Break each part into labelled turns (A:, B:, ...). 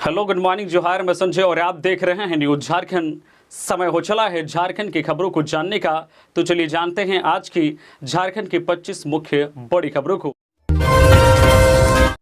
A: Hello, good morning, जोहार। मैं संजय और आप देख रहे हैं न्यूज झारखंड। समय हो चला है झारखंड की खबरों को जानने का, तो चलिए जानते हैं आज की झारखंड की 25 मुख्य बड़ी खबरों को।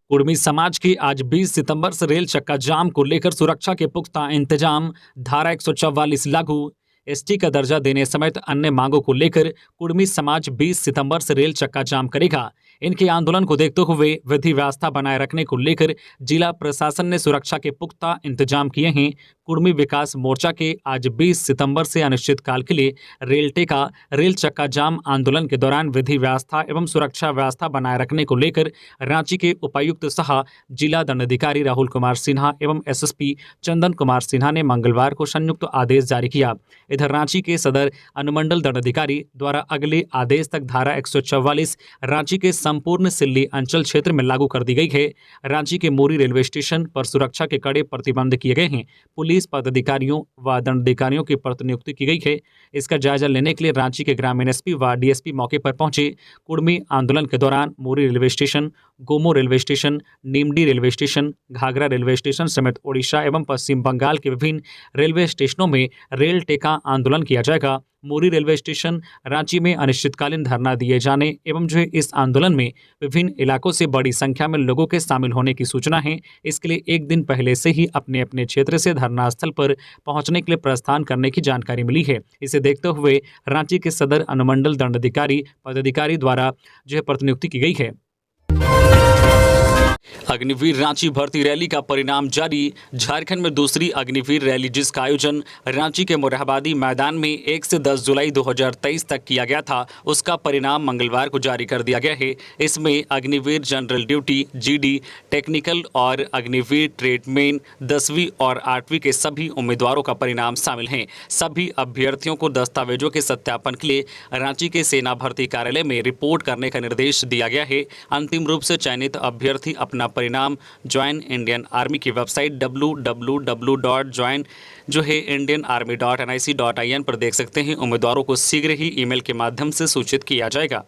A: कुर्मी समाज की आज 20 सितंबर से रेल चक्का जाम को लेकर सुरक्षा के पुख्ता इंतजाम, धारा 144 लागू। एसटी का दर्जा देने समेत अन्य मांगों को लेकर कुर्मी समाज 20 सितंबर से रेल चक्का जाम करेगा। इनके आंदोलन को देखते हुए विधि व्यवस्था बनाए रखने को लेकर जिला प्रशासन ने सुरक्षा के पुख्ता इंतजाम किए हैं। कुर्मी विकास मोर्चा के आज 20 सितंबर से अनिश्चितकाल के लिए रेल चक्का जाम आंदोलन के दौरान विधि व्यवस्था एवं सुरक्षा व्यवस्था बनाए रखने को लेकर रांची के उपायुक्त सह जिला दंडाधिकारी राहुल कुमार सिन्हा एवं एसएसपी चंदन कुमार सिन्हा ने मंगलवार को संयुक्त आदेश जारी किया। इधर रांची के सदर अनुमंडल दंडाधिकारी द्वारा अगले आदेश तक धारा 144 रांची के संपूर्ण सिल्ली अंचल क्षेत्र में लागू कर दी गई है। रांची के मोरी रेलवे स्टेशन पर सुरक्षा के कड़े प्रतिबंध किए गए हैं। पुलिस पदाधिकारियों व दंडाधिकारियों की प्रतिनियुक्ति की गई है। इसका जायजा लेने के लिए रांची के ग्रामीण एसपी व डीएसपी मौके पर पहुंचे। कुर्मी आंदोलन के दौरान Muri railway station, Gomoh railway station, Nimdih railway station, Ghaghra railway station समेत ओडिशा एवं पश्चिम बंगाल के विभिन्न रेलवे स्टेशनों में रेल टेका आंदोलन किया जाएगा। मोरी रेलवे स्टेशन रांची में अनिश्चितकालीन धरना दिए जाने एवं जो इस आंदोलन में विभिन्न इलाकों से बड़ी संख्या में लोगों के शामिल होने की सूचना है। इसके लिए एक दिन पहले से ही अपने अपने क्षेत्र से धरना स्थल पर पहुंचने के लिए प्रस्थान करने की जानकारी मिली है। इसे देखते हुए रांची के सदर अनुमंडल दंडाधिकारी पदाधिकारी द्वारा जो है प्रतिनियुक्ति की गई है। अग्निवीर रांची भर्ती रैली का परिणाम जारी। झारखंड में दूसरी अग्निवीर रैली जिसका आयोजन रांची के मोरहाबादी मैदान में 1 से 10 जुलाई 2023 तक किया गया था, उसका परिणाम मंगलवार को जारी कर दिया गया है। इसमें Agniveer general duty, GD, technical और अग्निवीर ट्रेडमैन 10वीं और 8वीं के सभी उम्मीदवारों का परिणाम शामिल हैं। सभी अभ्यर्थियों को दस्तावेजों के सत्यापन के लिए रांची के सेना भर्ती कार्यालय में रिपोर्ट करने का निर्देश दिया गया है। अंतिम रूप से चयनित अभ्यर्थी अपना परिणाम ज्वाइन इंडियन आर्मी की वेबसाइट www.join-indianarmy.nic.in पर देख सकते हैं। उम्मीदवारों को शीघ्र ही ईमेल के माध्यम से सूचित किया जाएगा।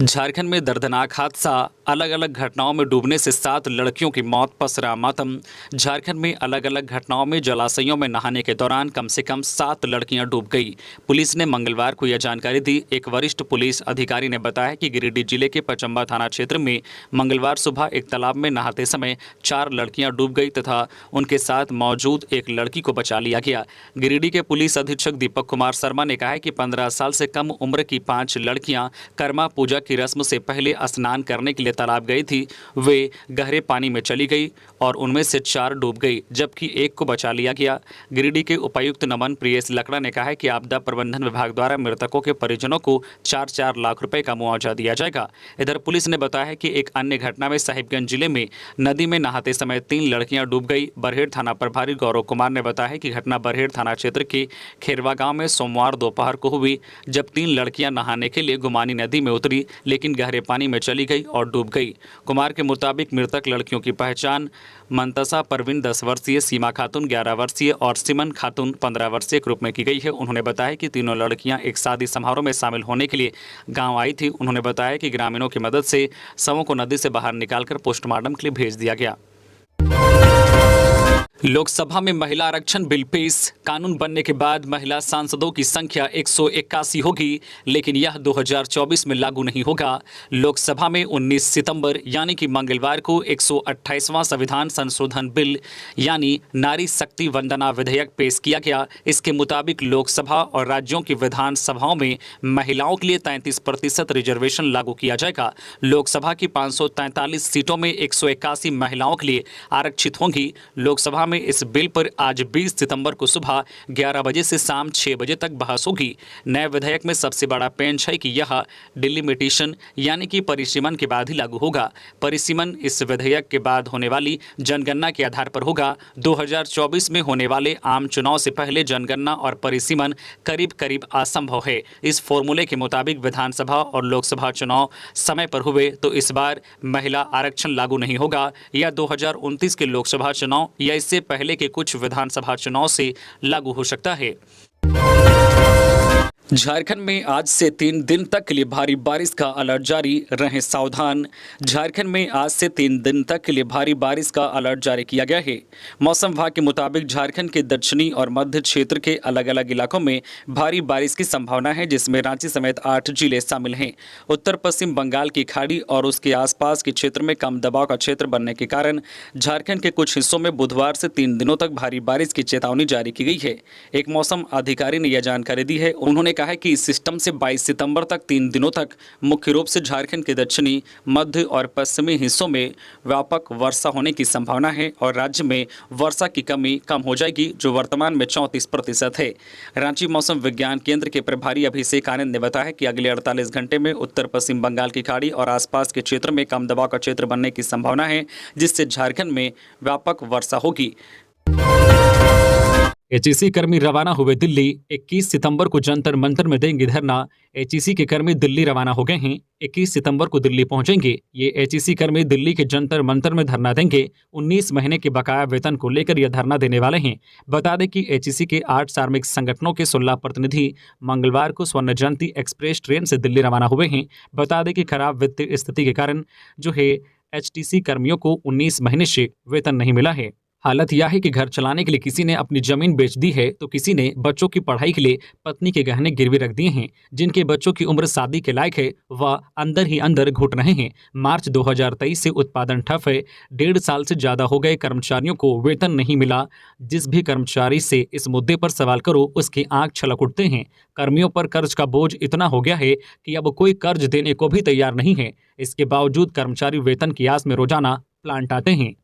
A: झारखंड में दर्दनाक हादसा, अलग अलग घटनाओं में डूबने से 7 लड़कियों की मौत, पसरा मातम। झारखंड में अलग अलग घटनाओं में जलाशयों में नहाने के दौरान कम से कम 7 लड़कियां डूब गई। पुलिस ने मंगलवार को यह जानकारी दी। एक वरिष्ठ पुलिस अधिकारी ने बताया कि गिरिडीह जिले के पचम्बा थाना क्षेत्र में मंगलवार सुबह एक तालाब में नहाते समय 4 लड़कियां डूब गई तथा उनके साथ मौजूद एक लड़की को बचा लिया गया। गिरिडीह के पुलिस अधीक्षक दीपक कुमार शर्मा ने कहा कि 15 साल से कम उम्र की 5 लड़कियां कर्मा पूजा की रस्म से पहले स्नान करने के लिए तालाब गई थी। वे गहरे पानी में चली गई और उनमें से 4 डूब गई, जबकि एक को बचा लिया गया। गिरिडीह के उपायुक्त नमन प्रियेश लकड़ा ने कहा है कि आपदा प्रबंधन विभाग द्वारा मृतकों के परिजनों को 4-4 लाख रुपए का मुआवजा दिया जाएगा। इधर पुलिस ने बताया है कि एक अन्य घटना में साहिबगंज जिले में नदी में नहाते समय 3 लड़कियां डूब गई। बरहेड़ थाना प्रभारी गौरव कुमार ने बताया है कि घटना बरहेड़ थाना क्षेत्र के खेरवा गाँव में सोमवार दोपहर को हुई, जब 3 लड़कियां नहाने के लिए गुमानी नदी में उतरी लेकिन गहरे पानी में चली गई और डूब गई। कुमार के मुताबिक मृतक लड़कियों की पहचान मंतसा परवीन 10 वर्षीय, सीमा खातून 11 वर्षीय और सिमन खातून 15 वर्षीय के रूप में की गई है। उन्होंने बताया कि तीनों लड़कियां एक शादी समारोह में शामिल होने के लिए गांव आई थी। उन्होंने बताया कि ग्रामीणों की मदद से शवों को नदी से बाहर निकालकर पोस्टमार्टम के लिए भेज दिया गया। लोकसभा में महिला आरक्षण बिल पेश। कानून बनने के बाद महिला सांसदों की संख्या 181 होगी, लेकिन यह 2024 में लागू नहीं होगा। लोकसभा में 19 सितंबर यानी कि मंगलवार को 128वां संविधान संशोधन बिल यानी नारी शक्ति वंदना विधेयक पेश किया गया। इसके मुताबिक लोकसभा और राज्यों की विधानसभाओं में महिलाओं के लिए 33% रिजर्वेशन लागू किया जाएगा। लोकसभा की 543 सीटों में 181 महिलाओं के लिए आरक्षित होंगी। लोकसभा में इस बिल पर आज 20 सितंबर को सुबह 11 बजे से शाम 6 बजे तक बहस होगी। नए विधेयक में सबसे बड़ा पेंच है कि यह डिलिमिटेशन यानी कि परिसीमन के बाद ही लागू होगा। परिसीमन इस विधेयक के बाद होने वाली जनगणना के आधार पर होगा। 2024 में होने वाले आम चुनाव से पहले जनगणना और परिसीमन करीब करीब असंभव है। इस फॉर्मूले के मुताबिक विधानसभा और लोकसभा चुनाव समय पर हुए तो इस बार महिला आरक्षण लागू नहीं होगा। यह 2029 के लोकसभा चुनाव या इससे पहले के कुछ विधानसभा चुनाव से लागू हो सकता है। झारखंड में आज से 3 दिन तक के लिए भारी बारिश का अलर्ट जारी, रहें सावधान। झारखंड में आज से 3 दिन तक के लिए भारी बारिश का अलर्ट जारी किया गया है। मौसम विभाग के मुताबिक झारखंड के दक्षिणी और मध्य क्षेत्र के अलग अलग इलाकों में भारी बारिश की संभावना है, जिसमें रांची समेत 8 जिले शामिल हैं। उत्तर पश्चिम बंगाल की खाड़ी और उसके आसपास के क्षेत्र में कम दबाव का क्षेत्र बनने के कारण झारखंड के कुछ हिस्सों में बुधवार से 3 दिनों तक भारी बारिश की चेतावनी जारी की गई है। एक मौसम अधिकारी ने यह जानकारी दी है। उन्होंने कहा है कि इस सिस्टम से 22 सितंबर तक 3 दिनों तक मुख्य रूप से झारखंड के दक्षिणी, मध्य और पश्चिमी हिस्सों में व्यापक वर्षा होने की संभावना है और राज्य में वर्षा की कमी कम हो जाएगी, जो वर्तमान में 34% है। रांची मौसम विज्ञान केंद्र के प्रभारी अभिषेक आनंद ने बताया कि अगले 48 घंटे में उत्तर पश्चिम बंगाल की खाड़ी और आसपास के क्षेत्र में कम दबाव का क्षेत्र बनने की संभावना है, जिससे झारखंड में व्यापक वर्षा होगी। एचईसी कर्मी रवाना हुए दिल्ली, 21 सितंबर को जंतर मंतर में देंगे धरना। एचईसी के कर्मी दिल्ली रवाना हो गए हैं, 21 सितंबर को दिल्ली पहुंचेंगे। ये एचईसी कर्मी दिल्ली के जंतर मंतर में धरना देंगे। 19 महीने के बकाया वेतन को लेकर यह धरना देने वाले हैं। बता दें कि एचईसी के 8 श्रमिक संगठनों के 16 प्रतिनिधि मंगलवार को स्वर्ण जयंती एक्सप्रेस ट्रेन से दिल्ली रवाना हुए हैं। बता दें कि खराब वित्तीय स्थिति के कारण जो है एचटीसी कर्मियों को 19 महीने से वेतन नहीं मिला है। हालत यह है कि घर चलाने के लिए किसी ने अपनी जमीन बेच दी है, तो किसी ने बच्चों की पढ़ाई के लिए पत्नी के गहने गिरवी रख दिए हैं। जिनके बच्चों की उम्र शादी के लायक है वह अंदर ही अंदर घुट रहे हैं। मार्च 2023 से उत्पादन ठप है। 1.5 साल से ज्यादा हो गए कर्मचारियों को वेतन नहीं मिला। जिस भी कर्मचारी से इस मुद्दे पर सवाल करो उसकी आंख छलक उठते हैं। कर्मियों पर कर्ज का बोझ इतना हो गया है कि अब कोई कर्ज देने को भी तैयार नहीं है। इसके बावजूद कर्मचारी वेतन की आस में रोजाना प्लांट आते हैं।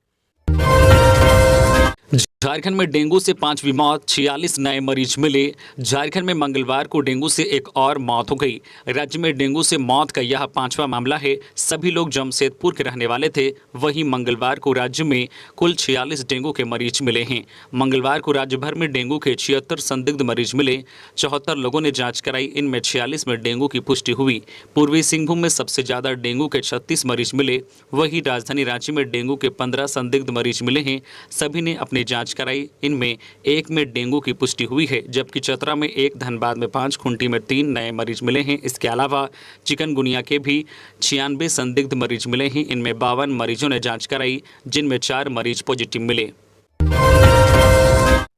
A: झारखंड में डेंगू से 5वीं मौत, 46 नए मरीज मिले। झारखंड में मंगलवार को डेंगू से एक और मौत हो गई। राज्य में डेंगू से मौत का यह 5वां मामला है। सभी लोग जमशेदपुर के रहने वाले थे। वहीं मंगलवार को राज्य में कुल 46 डेंगू के मरीज मिले हैं। मंगलवार को राज्य भर में डेंगू के 76 संदिग्ध मरीज मिले। 74 लोगों ने जाँच कराई। इनमें 46 में डेंगू की पुष्टि हुई। पूर्वी सिंहभूम में सबसे ज्यादा डेंगू के 36 मरीज मिले। वहीं राजधानी रांची में डेंगू के 15 संदिग्ध मरीज मिले हैं। सभी ने अपनी जाँच कराई। इनमें एक में डेंगू की पुष्टि हुई है, जबकि चतरा में 1, धनबाद में 5, खूंटी में 3 नए मरीज मिले हैं। इसके अलावा चिकनगुनिया के भी 96 संदिग्ध मरीज मिले हैं। इनमें 52 मरीजों ने जांच कराई, जिनमें 4 मरीज पॉजिटिव मिले।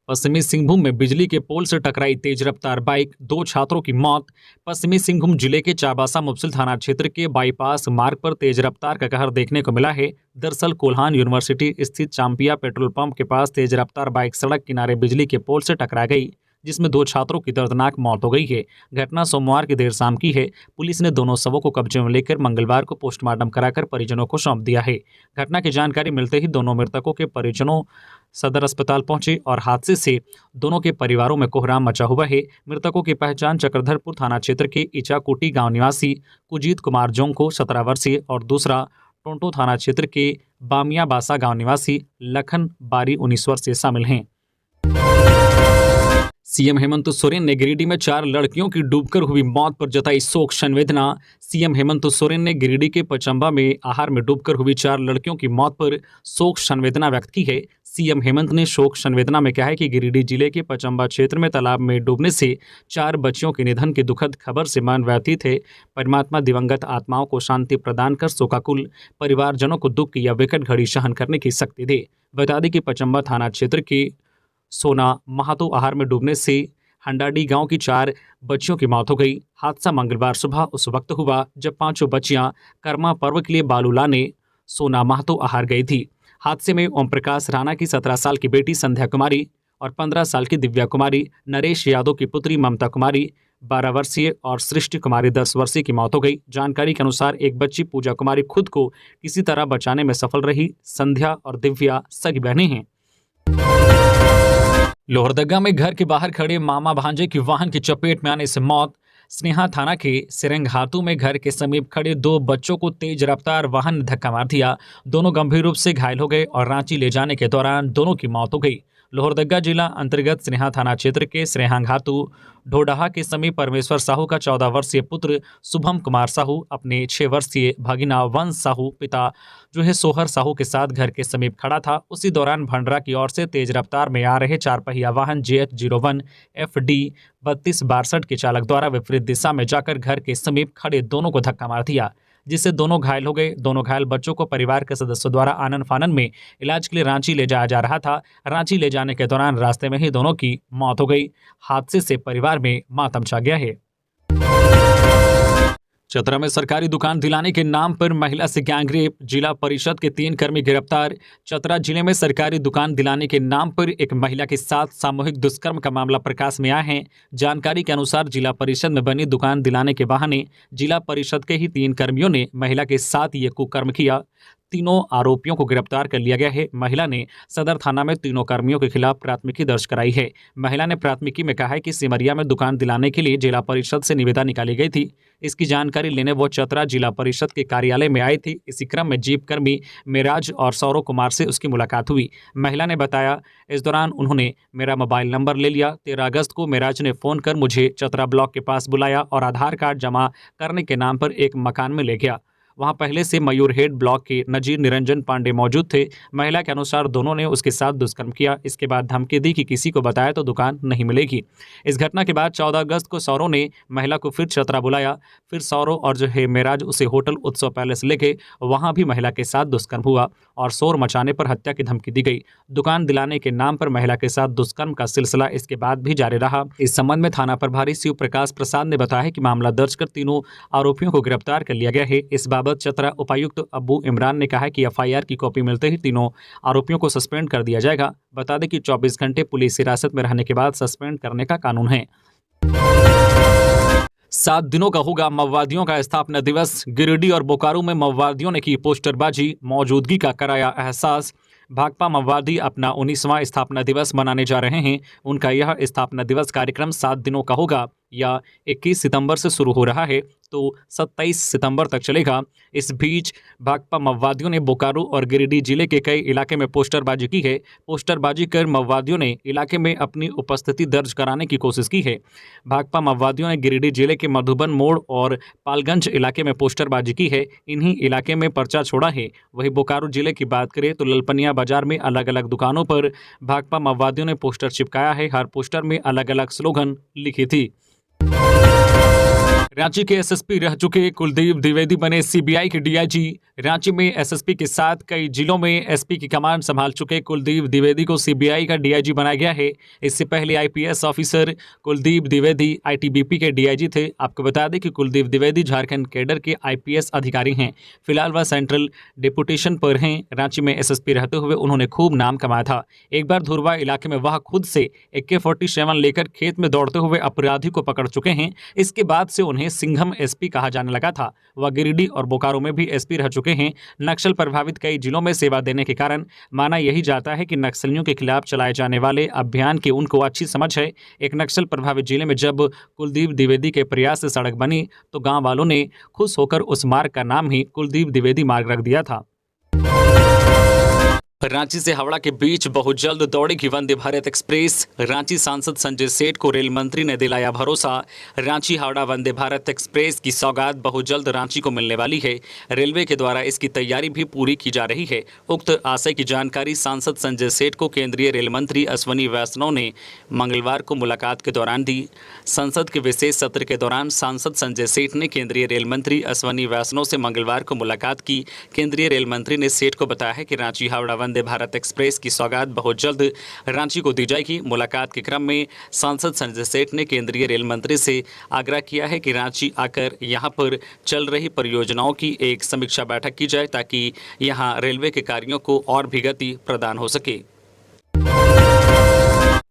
A: पश्चिमी सिंहभूम में बिजली के पोल से टकराई तेज रफ्तार बाइक, 2 छात्रों की मौत। पश्चिमी सिंहभूम जिले के चाबासा मुफस्सिल थाना क्षेत्र के बाईपास मार्ग पर तेज रफ्तार का कहर देखने को मिला है। दरअसल कोल्हान यूनिवर्सिटी स्थित चांपिया पेट्रोल पंप के पास तेज रफ्तार बाइक सड़क किनारे बिजली के पोल से टकरा गई, जिसमें 2 छात्रों की दर्दनाक मौत हो गई है। घटना सोमवार की देर शाम की है। पुलिस ने दोनों शवों को कब्जे में लेकर मंगलवार को पोस्टमार्टम कराकर परिजनों को सौंप दिया है। घटना की जानकारी मिलते ही दोनों मृतकों के परिजनों सदर अस्पताल पहुंचे और हादसे से दोनों के परिवारों में कोहराम मचा हुआ है। मृतकों की पहचान चक्रधरपुर थाना क्षेत्र के इचाकोटी गांव निवासी कुजीत कुमार जोंग को 17 वर्षीय और दूसरा टोंटो थाना क्षेत्र के बामिया बासा गांव निवासी लखन बारी 19 वर्षीय शामिल हैं। सीएम हेमंत सोरेन ने गिरिडीह में 4 लड़कियों की डूबकर हुई मौत पर जताई शोक संवेदना। सीएम हेमंत सोरेन ने गिरिडीह के पचंबा में आहार में डूबकर हुई 4 लड़कियों की मौत पर शोक संवेदना व्यक्त की है। सीएम हेमंत ने शोक संवेदना में कहा है कि गिरिडीह जिले के पचंबा क्षेत्र में तालाब में डूबने से 4 बच्चियों के निधन की दुखद खबर से मन व्यथित है। परमात्मा दिवंगत आत्माओं को शांति प्रदान कर शोकाकुल परिवारजनों को दुख की यह विकट घड़ी सहन करने की शक्ति दे। बता दें कि पचंबा थाना क्षेत्र के सोना महातो आहार में डूबने से हंडाडी गांव की 4 बच्चियों की मौत हो गई। हादसा मंगलवार सुबह उस वक्त हुआ जब 5 बच्चियां कर्मा पर्व के लिए बालू लाने सोना महातो आहार गई थी। हादसे में ओम प्रकाश राणा की 17 साल की बेटी संध्या कुमारी और 15 साल की दिव्या कुमारी, नरेश यादव की पुत्री ममता कुमारी 12 वर्षीय और सृष्टि कुमारी 10 वर्षीय की मौत हो गई। जानकारी के अनुसार एक बच्ची पूजा कुमारी खुद को किसी तरह बचाने में सफल रही। संध्या और दिव्या सगी बहनें हैं। लोहरदगा में घर के बाहर खड़े मामा भांजे की वाहन की चपेट में आने से मौत। स्नेहा थाना के सिरंगहातू में घर के समीप खड़े 2 बच्चों को तेज रफ्तार वाहन ने धक्का मार दिया। दोनों गंभीर रूप से घायल हो गए और रांची ले जाने के दौरान दोनों की मौत हो गई। लोहरदगा जिला अंतर्गत स्नेहा थाना क्षेत्र के स्नेहांघातू ढोडहा के समीप परमेश्वर साहू का 14 वर्षीय पुत्र शुभम कुमार साहू अपने 6 वर्षीय भगिना वंश साहू पिता जो है सोहर साहू के साथ घर के समीप खड़ा था। उसी दौरान भंडरा की ओर से तेज रफ्तार में आ रहे 4 पहिया वाहन JH01 FD 3262 के चालक द्वारा विपरीत दिशा में जाकर घर के समीप खड़े दोनों को धक्का मार दिया, जिससे दोनों घायल हो गए। दोनों घायल बच्चों को परिवार के सदस्यों द्वारा आनन फानन में इलाज के लिए रांची ले जाया जा रहा था। रांची ले जाने के दौरान रास्ते में ही दोनों की मौत हो गई। हादसे से परिवार में मातम छा गया है। चतरा में सरकारी दुकान दिलाने के नाम पर महिला से गैंगरेप, जिला परिषद के 3 कर्मी गिरफ्तार। चतरा जिले में सरकारी दुकान दिलाने के नाम पर एक महिला के साथ सामूहिक दुष्कर्म का मामला प्रकाश में आया है। जानकारी के अनुसार जिला परिषद में बनी दुकान दिलाने के बहाने जिला परिषद के ही 3 कर्मियों ने महिला के साथ ये कुकर्म किया। तीनों आरोपियों को गिरफ्तार कर लिया गया है। महिला ने सदर थाना में तीनों कर्मियों के खिलाफ प्राथमिकी दर्ज कराई है। महिला ने प्राथमिकी में कहा है कि सिमरिया में दुकान दिलाने के लिए जिला परिषद से निविदा निकाली गई थी। इसकी जानकारी लेने वो चतरा जिला परिषद के कार्यालय में आई थी। इसी क्रम में जीप कर्मी मेराज और सौरव कुमार से उसकी मुलाकात हुई। महिला ने बताया, इस दौरान उन्होंने मेरा मोबाइल नंबर ले लिया। 13 अगस्त को मेराज ने फ़ोन कर मुझे चतरा ब्लॉक के पास बुलाया और आधार कार्ड जमा करने के नाम पर एक मकान में ले गया। वहां पहले से मयूरहेड ब्लॉक के नजीर निरंजन पांडे मौजूद थे। महिला के अनुसार दोनों ने उसके साथ दुष्कर्म किया। इसके बाद धमकी दी कि किसी को बताया तो दुकान नहीं मिलेगी। इस घटना के बाद 14 अगस्त को सौरव ने महिला को फिर चतरा बुलाया। फिर सौरव और जो है मेराज उसे होटल उत्सव पैलेस ले गए। वहाँ भी महिला के साथ दुष्कर्म हुआ और शोर मचाने पर हत्या की धमकी दी गई। दुकान दिलाने के नाम पर महिला के साथ दुष्कर्म का सिलसिला इसके बाद भी जारी रहा। इस संबंध में थाना प्रभारी शिव प्रकाश प्रसाद ने बताया कि मामला दर्ज कर तीनों आरोपियों को गिरफ्तार कर लिया गया है। इस बाबत चतरा उपायुक्त अब्बू इमरान ने कहा कि FIR की कॉपी मिलते ही तीनों आरोपियों को सस्पेंड कर दिया जाएगा। बता दें कि 24 घंटे पुलिस हिरासत में रहने के बाद सस्पेंड करने का कानून है। 7 दिनों का होगा माओवादियों का स्थापना दिवस। गिरिडीह और बोकारो में माओवादियों ने की पोस्टरबाजी, मौजूदगी का कराया एहसास। भाकपा माओवादी अपना 19वां स्थापना दिवस मनाने जा रहे हैं। उनका यह स्थापना दिवस कार्यक्रम 7 दिनों का होगा। या 21 सितंबर से शुरू हो रहा है तो 27 सितंबर तक चलेगा। इस बीच भाकपा माओवादियों ने बोकारो और गिरिडीह जिले के कई इलाके में पोस्टरबाजी की है। पोस्टरबाजी कर माओवादियों ने इलाके में अपनी उपस्थिति दर्ज कराने की कोशिश की है। भाकपा माओवादियों ने गिरिडीह जिले के मधुबन मोड़ और पालगंज इलाके में पोस्टरबाजी की है। इन्हीं इलाके में पर्चा छोड़ा है। वहीं बोकारो जिले की बात करें तो ललपनिया बाजार में अलग अलग दुकानों पर भाकपा माओवादियों ने पोस्टर चिपकाया है। हर पोस्टर में अलग अलग स्लोगन लिखी थी। रांची के SSP रह चुके कुलदीप द्विवेदी बने CBI के DIG। रांची में SSP के साथ कई जिलों में SP की कमान संभाल चुके कुलदीप द्विवेदी को CBI का DIG बनाया गया है। इससे पहले IPS officer Kuldeep Dwivedi ITBP के DIG थे। आपको बता दें कि कुलदीप द्विवेदी झारखंड कैडर के IPS अधिकारी हैं। फिलहाल वह सेंट्रल डिप्यूटेशन पर हैं। रांची में SSP रहते हुए उन्होंने खूब नाम कमाया था। एक बार धुरवा इलाके में वह खुद से AK-47 लेकर खेत में दौड़ते हुए अपराधी को पकड़ चुके हैं। इसके बाद से उन्हें सिंघम SP कहा जाने लगा था। वह गिरिडीह और बोकारो में भी SP रह चुके हैं। नक्सल प्रभावित कई जिलों में सेवा देने के कारण माना यही जाता है कि नक्सलियों के खिलाफ चलाए जाने वाले अभियान की उनको अच्छी समझ है। एक नक्सल प्रभावित जिले में जब कुलदीप द्विवेदी के प्रयास से सड़क बनी तो गांव वालों ने खुश होकर उस मार्ग का नाम ही कुलदीप द्विवेदी मार्ग रख दिया था। रांची से हावड़ा के बीच बहुत जल्द दौड़ेगी वंदे भारत एक्सप्रेस। रांची सांसद संजय सेठ को रेल मंत्री ने दिलाया भरोसा। रांची हावड़ा वंदे भारत एक्सप्रेस की सौगात बहुत जल्द रांची को मिलने वाली है। रेलवे के द्वारा इसकी तैयारी भी पूरी की जा रही है। उक्त आशय की जानकारी सांसद संजय सेठ को केंद्रीय रेल मंत्री अश्विनी वैष्णव ने मंगलवार को मुलाकात के दौरान दी। संसद के विशेष सत्र के दौरान सांसद संजय सेठ ने केंद्रीय रेल मंत्री अश्विनी वैष्णव से मंगलवार को मुलाकात की। केंद्रीय रेल मंत्री ने सेठ को बताया है कि रांची हावड़ा वंदे भारत एक्सप्रेस की सौगात बहुत जल्द रांची को दी जाएगी। मुलाकात के क्रम में सांसद संजय सेठ ने केंद्रीय रेल मंत्री से आग्रह किया है कि रांची आकर यहां पर चल रही परियोजनाओं की एक समीक्षा बैठक की जाए ताकि यहां रेलवे के कार्यों को और भी गति प्रदान हो सके।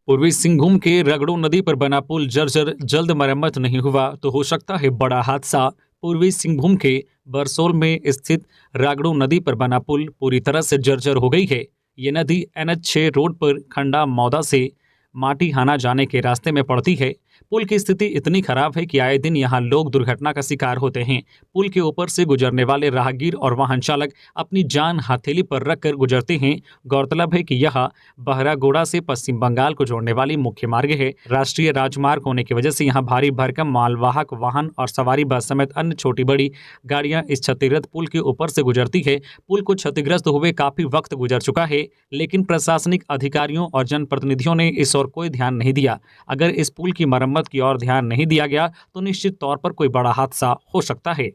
A: पूर्वी सिंहभूम के रगड़ो नदी पर बना पुल जर्जर, जल्द मरम्मत नहीं हुआ तो हो सकता है बड़ा हादसा। पूर्वी सिंहभूम के बरसोल में स्थित रागड़ो नदी पर बना पुल पूरी तरह से जर्जर हो गई है। ये नदी NH 6 रोड पर खंडा मौदा से माटीहाना जाने के रास्ते में पड़ती है। पुल की स्थिति इतनी खराब है कि आए दिन यहाँ लोग दुर्घटना का शिकार होते हैं। पुल के ऊपर से गुजरने वाले राहगीर और वाहन चालक अपनी जान हथेली पर रखकर गुजरते हैं। गौरतलब है कि यह बहरागोड़ा से पश्चिम बंगाल को जोड़ने वाली मुख्य मार्ग है। राष्ट्रीय राजमार्ग होने की वजह से यहाँ भारी भरकम मालवाहक वाहन और सवारी बस समेत अन्य छोटी बड़ी गाड़ियां इस क्षतिग्रस्त पुल के ऊपर से गुजरती है। पुल को क्षतिग्रस्त हुए काफी वक्त गुजर चुका है, लेकिन प्रशासनिक अधिकारियों और जनप्रतिनिधियों ने इस ओर कोई ध्यान नहीं दिया। अगर इस पुल की मरम्मत की ओर ध्यान नहीं दिया गया तो निश्चित तौर पर कोई बड़ा हादसा हो सकता है।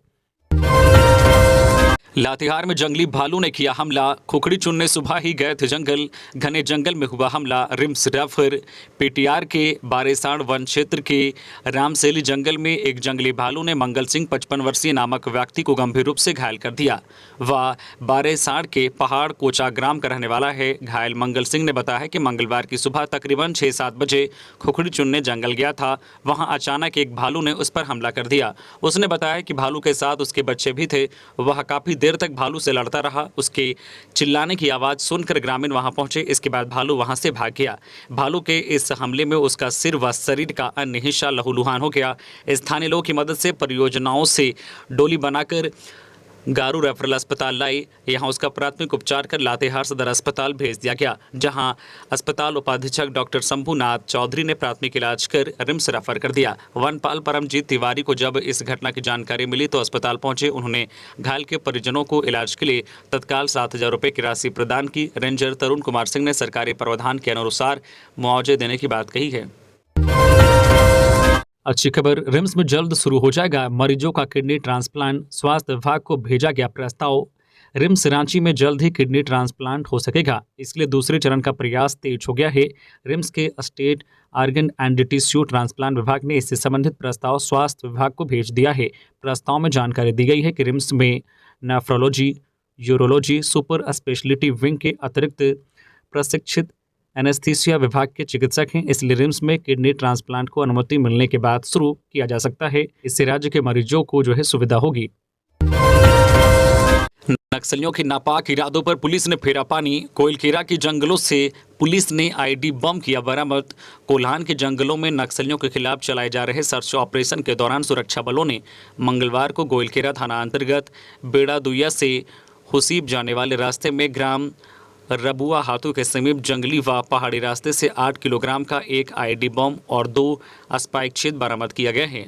A: लातेहार में जंगली भालू ने किया हमला। खुखड़ी चुनने सुबह ही गए थे जंगल। घने जंगल में हुआ हमला। रिम्स रेफर पीटीआर के बारेसाड़ वन क्षेत्र के रामसेली जंगल में एक जंगली भालू ने मंगल सिंह 55 वर्षीय नामक व्यक्ति को गंभीर रूप से घायल कर दिया। वह बारेसाड़ के पहाड़ कोचा ग्राम का रहने वाला है। घायल मंगल सिंह ने बताया कि मंगलवार की सुबह तकरीबन 6-7 बजे खुखड़ी चुनने जंगल गया था। वहां अचानक एक भालू ने उस पर हमला कर दिया। उसने बताया कि भालू के साथ उसके बच्चे भी थे। वह काफी देर तक भालू से लड़ता रहा। उसके चिल्लाने की आवाज़ सुनकर ग्रामीण वहां पहुंचे। इसके बाद भालू वहां से भाग गया। भालू के इस हमले में उसका सिर व शरीर का अन्य हिस्सा लहूलुहान हो गया। स्थानीय लोगों की मदद से परियोजनाओं से डोली बनाकर गारू रेफरल अस्पताल लाई। यहां उसका प्राथमिक उपचार कर लातेहार सदर अस्पताल भेज दिया गया, जहां अस्पताल उपाधीक्षक डॉक्टर शंभुनाथ चौधरी ने प्राथमिक इलाज कर रिम्स रेफर कर दिया। वनपाल परमजीत तिवारी को जब इस घटना की जानकारी मिली तो अस्पताल पहुंचे। उन्होंने घायल के परिजनों को इलाज के लिए तत्काल 7,000 रुपये की राशि प्रदान की। रेंजर तरुण कुमार सिंह ने सरकारी प्रावधान के अनुसार मुआवजे देने की बात कही है। अच्छी खबर, रिम्स में जल्द शुरू हो जाएगा मरीजों का किडनी ट्रांसप्लांट। स्वास्थ्य विभाग को भेजा गया प्रस्ताव। रिम्स रांची में जल्द ही किडनी ट्रांसप्लांट हो सकेगा, इसलिए दूसरे चरण का प्रयास तेज हो गया है। रिम्स के state organ and tissue transplant विभाग ने इससे संबंधित प्रस्ताव स्वास्थ्य विभाग को भेज दिया है। प्रस्ताव में जानकारी दी गई है कि रिम्स में nephrology, urology, super speciality wing के अतिरिक्त प्रशिक्षित एनेस्थीसिया विभाग के चिकित्सक हैं, इसलिए रिम्स में किडनी ट्रांसप्लांट को अनुमति मिलने के बाद शुरू किया जा सकता है। इससे राज्य के मरीजों को सुविधा होगी। नक्सलियों के नापाक इरादों पर पुलिस ने फेरा पानी। कोइलकेरा के जंगलों से पुलिस ने आईडी बम किया बरामद। कोल्हान के जंगलों में नक्सलियों के खिलाफ चलाए जा रहे सर्च ऑपरेशन के दौरान सुरक्षा बलों ने मंगलवार को कोइलकेरा थाना अंतर्गत बेड़ा दुइया से हुसीब जाने वाले रास्ते में ग्राम रबुआ हाथों के समीप जंगली व पहाड़ी रास्ते से 8 किलोग्राम का एक आईडी बम और 2 स्पाइक छेद बरामद किया गया है।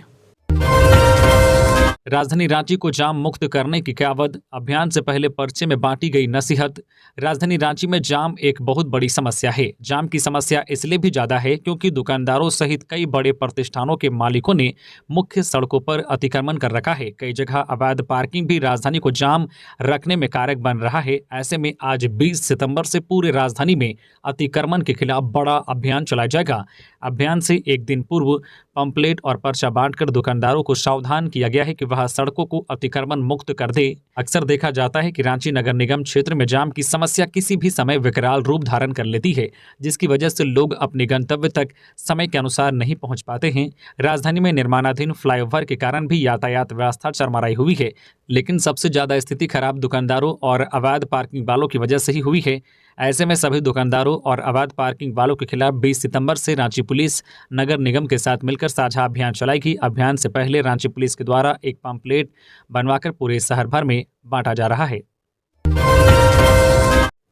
A: राजधानी रांची को जाम मुक्त करने की क़यावत। अभियान से पहले पर्चे में बांटी गई नसीहत। राजधानी रांची में जाम एक बहुत बड़ी समस्या है। जाम की समस्या इसलिए भी ज़्यादा है क्योंकि दुकानदारों सहित कई बड़े प्रतिष्ठानों के मालिकों ने मुख्य सड़कों पर अतिक्रमण कर रखा है। कई जगह अवैध पार्किंग भी राजधानी को जाम रखने में कारक बन रहा है। ऐसे में आज 20 सितंबर से पूरे राजधानी में अतिक्रमण के खिलाफ बड़ा अभियान चलाया जाएगा। अभियान से एक दिन पूर्व पंपलेट और पर्चा बांटकर दुकानदारों को सावधान किया गया है कि वह सड़कों को अतिक्रमण मुक्त कर दे। अक्सर देखा जाता है कि रांची नगर निगम क्षेत्र में जाम की समस्या किसी भी समय विकराल रूप धारण कर लेती है, जिसकी वजह से लोग अपने गंतव्य तक समय के अनुसार नहीं पहुंच पाते हैं। राजधानी में निर्माणाधीन फ्लाईओवर के कारण भी यातायात व्यवस्था चरमराई हुई है, लेकिन सबसे ज्यादा स्थिति खराब दुकानदारों और अवैध पार्किंग वालों की वजह से ही हुई है। ऐसे में सभी दुकानदारों और अवैध पार्किंग वालों के खिलाफ 20 सितंबर से रांची पुलिस नगर निगम के साथ मिलकर साझा अभियान चलाएगी। अभियान से पहले रांची पुलिस के द्वारा एक पंपलेट बनवाकर पूरे शहर भर में बांटा जा रहा है।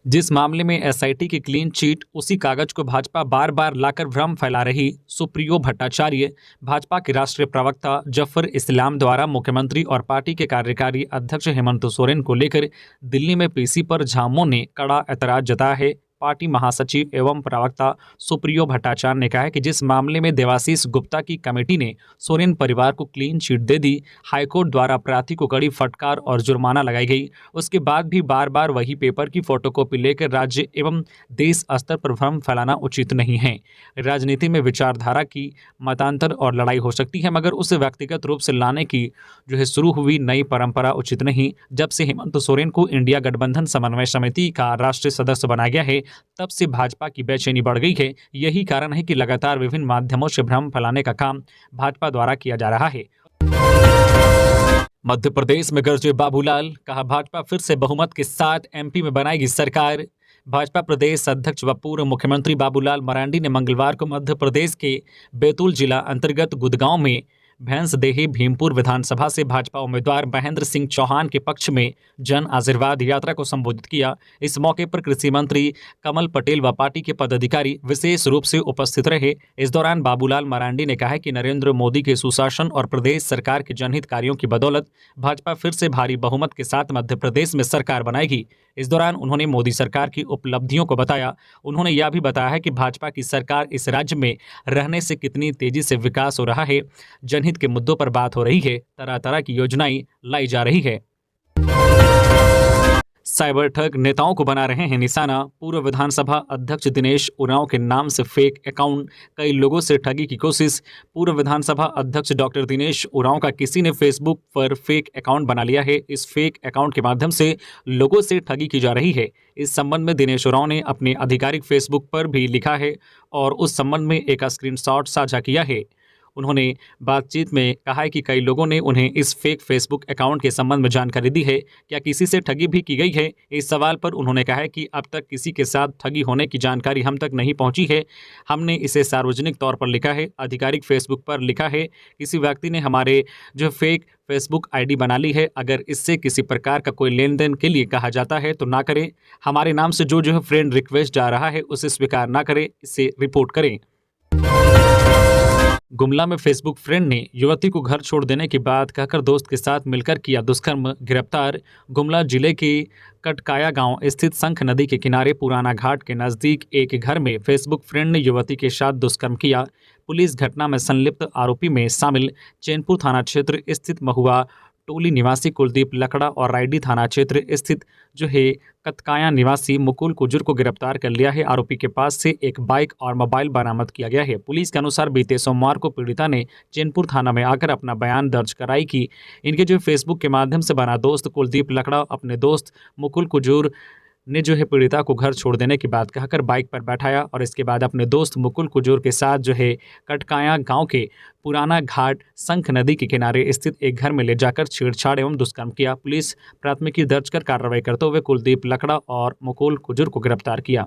A: जिस मामले में एसआईटी की क्लीन चिट, उसी कागज को भाजपा बार बार लाकर भ्रम फैला रही। सुप्रियो भट्टाचार्य, भाजपा के राष्ट्रीय प्रवक्ता जफर इस्लाम द्वारा मुख्यमंत्री और पार्टी के कार्यकारी अध्यक्ष हेमंत सोरेन को लेकर दिल्ली में पीसी पर झामुमो ने कड़ा ऐतराज जताया है। पार्टी महासचिव एवं प्रवक्ता सुप्रियो भट्टाचार्य ने कहा है कि जिस मामले में देवाशीष गुप्ता की कमेटी ने सोरेन परिवार को क्लीन चिट दे दी, हाईकोर्ट द्वारा अपराधी को कड़ी फटकार और जुर्माना लगाई गई, उसके बाद भी बार बार वही पेपर की फोटोकॉपी लेकर राज्य एवं देश स्तर पर भ्रम फैलाना उचित नहीं है। राजनीति में विचारधारा की मतांतर और लड़ाई हो सकती है, मगर उसे व्यक्तिगत रूप से लाने की शुरू हुई नई परंपरा उचित नहीं। जब से हेमंत सोरेन को इंडिया गठबंधन समन्वय समिति का राष्ट्रीय सदस्य बनाया गया है, तब से भाजपा की बेचैनी बढ़ गई है। यही कारण है कि लगातार विभिन्न माध्यमों से भ्रम फैलाने का काम भाजपा द्वारा किया जा रहा है। मध्य प्रदेश में गरजे बाबूलाल, कहा भाजपा फिर से बहुमत के साथ एमपी में बनाएगी सरकार। भाजपा प्रदेश अध्यक्ष व पूर्व मुख्यमंत्री बाबूलाल मरांडी ने मंगलवार को मध्य प्रदेश के बैतूल जिला अंतर्गत गुदगांव में भैंसदेही भीमपुर विधानसभा से भाजपा उम्मीदवार महेंद्र सिंह चौहान के पक्ष में जन आशीर्वाद यात्रा को संबोधित किया। इस मौके पर कृषि मंत्री कमल पटेल व पार्टी के पदाधिकारी विशेष रूप से उपस्थित रहे। इस दौरान बाबूलाल मरांडी ने कहा कि नरेंद्र मोदी के सुशासन और प्रदेश सरकार के जनहित कार्यों की बदौलत भाजपा फिर से भारी बहुमत के साथ मध्य प्रदेश में सरकार बनाएगी। इस दौरान उन्होंने मोदी सरकार की उपलब्धियों को बताया। उन्होंने यह भी बताया है कि भाजपा की सरकार इस राज्य में रहने से कितनी तेजी से विकास हो रहा है, जनहित के मुद्दों पर बात हो रही है, तरह तरह की योजनाएं लाई जा रही है। साइबर ठग नेताओं को बना रहे हैं निशाना। पूर्व विधानसभा अध्यक्ष दिनेश उरांव के नाम से फेक अकाउंट, कई लोगों से ठगी की कोशिश। पूर्व विधानसभा अध्यक्ष डॉक्टर दिनेश उरांव का किसी ने फेसबुक पर फेक अकाउंट बना लिया है। इस फेक अकाउंट के माध्यम से लोगों से ठगी की जा रही है। इस संबंध में दिनेश उरांव ने अपने आधिकारिक फेसबुक पर भी लिखा है और उस संबंध में एक स्क्रीनशॉट साझा किया है। उन्होंने बातचीत में कहा है कि कई लोगों ने उन्हें इस फेक फेसबुक अकाउंट के संबंध में जानकारी दी है। क्या किसी से ठगी भी की गई है? इस सवाल पर उन्होंने कहा है कि अब तक किसी के साथ ठगी होने की जानकारी हम तक नहीं पहुंची है। हमने इसे सार्वजनिक तौर पर लिखा है, आधिकारिक फेसबुक पर लिखा है। किसी व्यक्ति ने हमारे जो फेक फेसबुक आईडी बना ली है। अगर इससे किसी प्रकार का कोई लेन देन के लिए कहा जाता है तो ना करें। हमारे नाम से जो है फ्रेंड रिक्वेस्ट जा रहा है उसे स्वीकार ना करें, इसे रिपोर्ट करें। गुमला में फेसबुक फ्रेंड ने युवती को घर छोड़ देने की बात कहकर दोस्त के साथ मिलकर किया दुष्कर्म, गिरफ्तार। गुमला जिले के कटकाया गांव स्थित शंख नदी के किनारे पुराना घाट के नज़दीक एक घर में फेसबुक फ्रेंड ने युवती के साथ दुष्कर्म किया। पुलिस घटना में संलिप्त आरोपी में शामिल चैनपुर थाना क्षेत्र स्थित महुआ टोली निवासी कुलदीप लकड़ा और रायडी थाना क्षेत्र स्थित जो है कतकाया निवासी मुकुल कुजूर को गिरफ्तार कर लिया है। आरोपी के पास से एक बाइक और मोबाइल बरामद किया गया है। पुलिस के अनुसार बीते सोमवार को पीड़िता ने चैनपुर थाना में आकर अपना बयान दर्ज कराई कि इनके जो फेसबुक के माध्यम से बना दोस्त कुलदीप लकड़ा अपने दोस्त मुकुल कुजूर ने जो है पीड़िता को घर छोड़ देने की बात कहकर बाइक पर बैठाया और इसके बाद अपने दोस्त मुकुल कुजूर के साथ जो है कटकाया गांव के पुराना घाट शंख नदी के किनारे स्थित एक घर में ले जाकर छेड़छाड़ एवं दुष्कर्म किया। पुलिस प्राथमिकी दर्ज कर कार्रवाई करते हुए कुलदीप लकड़ा और मुकुल कुजूर को गिरफ्तार किया।